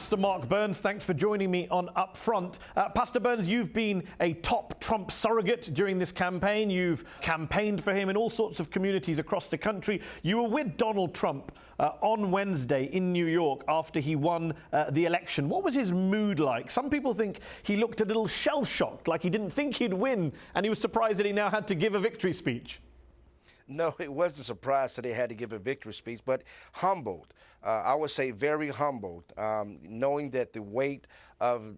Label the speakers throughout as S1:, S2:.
S1: Pastor Mark Burns, thanks for joining me on UpFront. Pastor Burns, you've been a top Trump surrogate during this campaign. You've campaigned for him in all sorts of communities across the country. You were with Donald Trump on Wednesday in New York after he won the election. What was his mood like? Some people think he looked a little shell-shocked, like he didn't think he'd win, and he was surprised that he now had to give a victory speech.
S2: No, it wasn't a surprise that he had to give a victory speech, but humbled. I would say very humbled, knowing that the weight of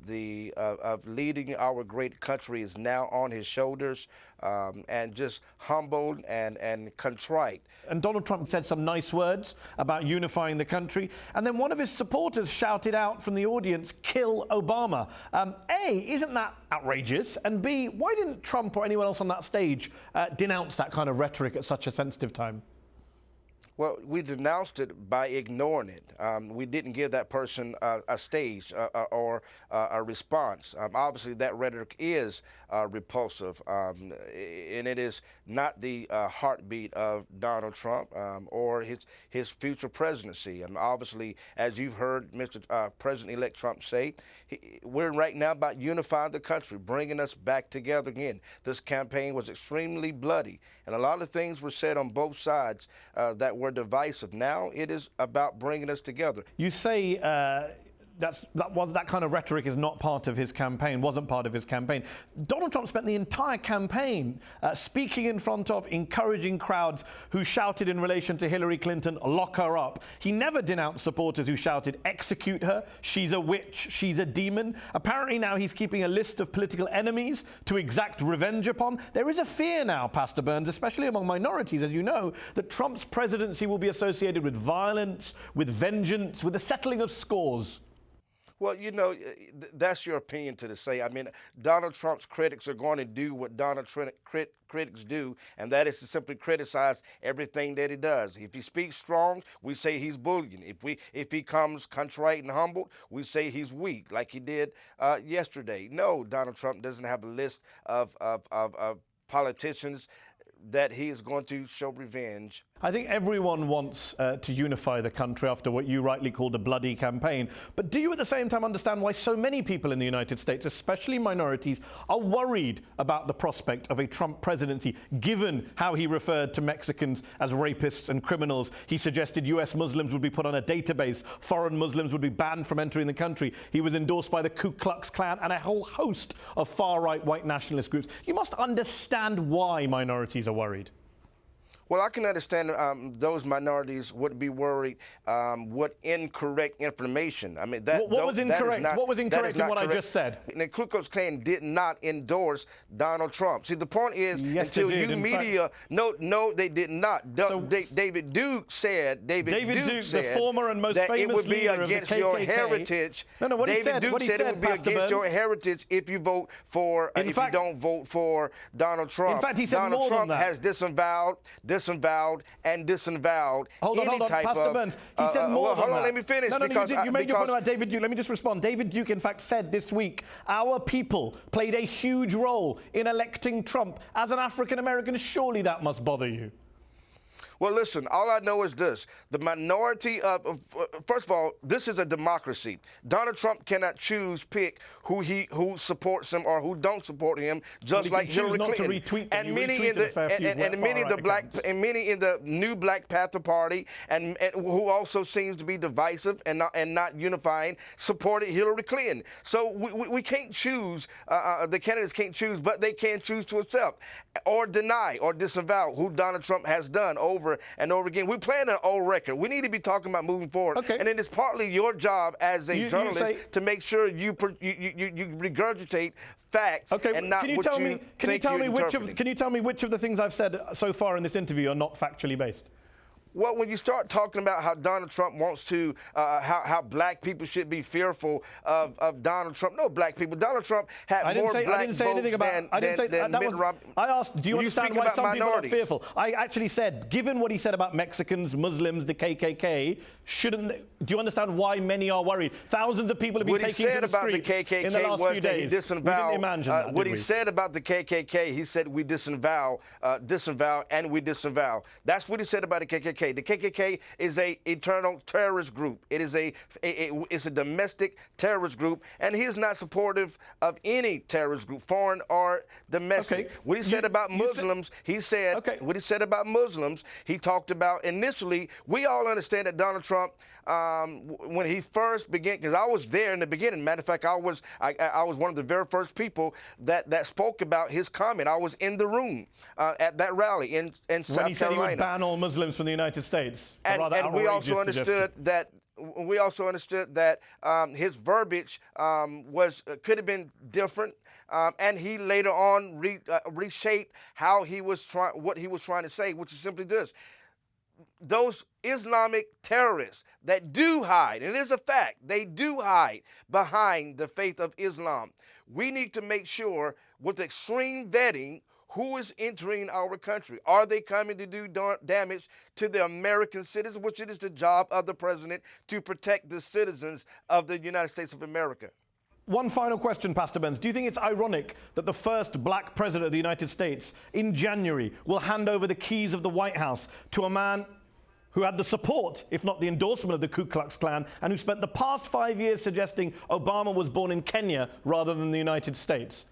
S2: leading our great country is now on his shoulders, and just humbled and contrite. And
S1: Donald Trump said some nice words about unifying the country, and then one of his supporters shouted out from the audience, "Kill Obama." A, isn't that outrageous? And B, why didn't Trump or anyone else on that stage denounce that kind of rhetoric at such a sensitive time?
S2: Well, we denounced it by ignoring it. We didn't give that person a stage or a response. Obviously, that rhetoric is repulsive, and it is not the heartbeat of Donald Trump or his future presidency. And obviously, as you've heard Mr. President-elect Trump say, we're right now about unifying the country, bringing us back together again. This campaign was extremely bloody, and a lot of things were said on both sides that were divisive. Now it is about bringing us together.
S1: You say that kind of rhetoric is not part of his campaign, wasn't part of his campaign. Donald Trump spent the entire campaign speaking in front of, encouraging crowds who shouted in relation to Hillary Clinton, "Lock her up." He never denounced supporters who shouted, "Execute her, she's a witch, she's a demon." Apparently now he's keeping a list of political enemies to exact revenge upon. There is a fear now, Pastor Burns, especially among minorities, as you know, that Trump's presidency will be associated with violence, with vengeance, with the settling of scores.
S2: Well, you know, that's your opinion to say. I mean, Donald Trump's critics are going to do what Donald Trump critics do, and that is to simply criticize everything that he does. If he speaks strong, we say he's bullying. If he comes contrite and humbled, we say he's weak, like he did yesterday. No, Donald Trump doesn't have a list of politicians that he is going to show revenge.
S1: I think everyone wants to unify the country after what you rightly called a bloody campaign. But do you at the same time understand why so many people in the United States, especially minorities, are worried about the prospect of a Trump presidency, given how he referred to Mexicans as rapists and criminals? He suggested US Muslims would be put on a database, foreign Muslims would be banned from entering the country. He was endorsed by the Ku Klux Klan and a whole host of far-right white nationalist groups. You must understand why minorities are worried.
S2: Well, I can understand those minorities would be worried with incorrect information. I mean,
S1: what was incorrect? What was incorrect in what I just said?
S2: The Ku Klux Klan did not endorse Donald Trump. See, the point is,
S1: yes,
S2: until
S1: they did.
S2: you media, no, they did not. David Duke said,
S1: the former and most
S2: that
S1: famous
S2: it would be
S1: leader
S2: against
S1: of the
S2: your
S1: KKK.
S2: heritage.
S1: No, what
S2: David Duke said it would be
S1: Pastor
S2: against
S1: Burns,
S2: your heritage if you vote for, if you don't vote for Donald Trump.
S1: In fact, he said
S2: Donald
S1: more
S2: Trump
S1: than that.
S2: has disavowed, and disavowed
S1: hold on, Pastor Burns. He said more than
S2: hold on,
S1: that.
S2: let me finish.
S1: No, you made your point about David Duke. Let me just respond. David Duke, in fact, said this week, our people played a huge role in electing Trump. As an African-American, surely that must bother you.
S2: Well, listen, all I know is this. The minority first of all, this is a democracy. Donald Trump cannot pick who supports him or who don't support him, just like Hillary Clinton. And many in the new Black Panther Party and who also seems to be divisive and not unifying, supported Hillary Clinton. So we can't choose, the candidates can't choose, but they can choose to accept or deny or disavow who Donald Trump has done over and over again. We're playing an old record. We need to be talking about moving forward.
S1: Okay.
S2: And it is partly your job as a journalist to make sure you regurgitate facts and not what you think you're interpreting.
S1: Can you tell me which of the things I've said so far in this interview are not factually based?
S2: Well, when you start talking about how Donald Trump wants to, how black people should be fearful of Donald Trump, no black people. Donald Trump had more black votes than Mitt Romney.
S1: I asked, do you understand why some people are fearful? I actually said, given what he said about Mexicans, Muslims, the KKK, do you understand why many are worried? Thousands of people have been taken to the streets in the last few days.
S2: What he said about the KKK, he said we disavow, and we disavow. That's what he said about the KKK. KKK. The KKK is a internal terrorist group. It is it's a domestic terrorist group, and he's not supportive of any terrorist group, foreign or domestic.
S1: Okay.
S2: What he said about Muslims, what he said about Muslims, he talked about initially. We all understand that Donald Trump, when he first began, because I was there in the beginning. Matter of fact, I was one of the very first people that spoke about his comment. I was in the room at that rally in South Carolina.
S1: When he said he would ban all Muslims from the United States.
S2: And we also understood that. We also understood that his verbiage could have been different, and he later on reshaped what he was trying to say, which is simply this: those Islamic terrorists that do hide, and it is a fact, they do hide behind the faith of Islam. We need to make sure, with extreme vetting, who is entering our country. Are they coming to do damage to the American citizens, which it is the job of the president to protect the citizens of the United States of America?
S1: One final question, Pastor Benz. Do you think it's ironic that the first black president of the United States in January will hand over the keys of the White House to a man who had the support, if not the endorsement, of the Ku Klux Klan, and who spent the past 5 years suggesting Obama was born in Kenya rather than the United States?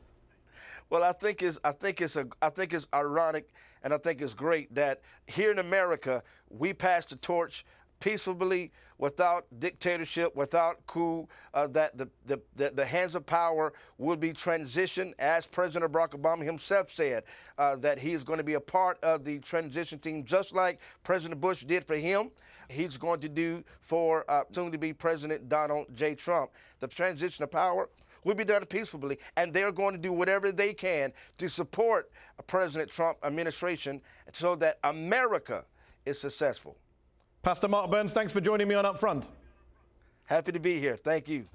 S2: Well, I think it's ironic, and I think it's great that here in America we pass the torch peaceably, without dictatorship, without coup. That the hands of power would be transitioned, as President Barack Obama himself said, that he is going to be a part of the transition team, just like President Bush did for him. He's going to do for soon-to-be President Donald J. Trump. The transition of power will be done peacefully, and they're going to do whatever they can to support President Trump administration so that America is successful.
S1: Pastor Mark Burns, thanks for joining me on UpFront.
S2: Happy to be here. Thank you.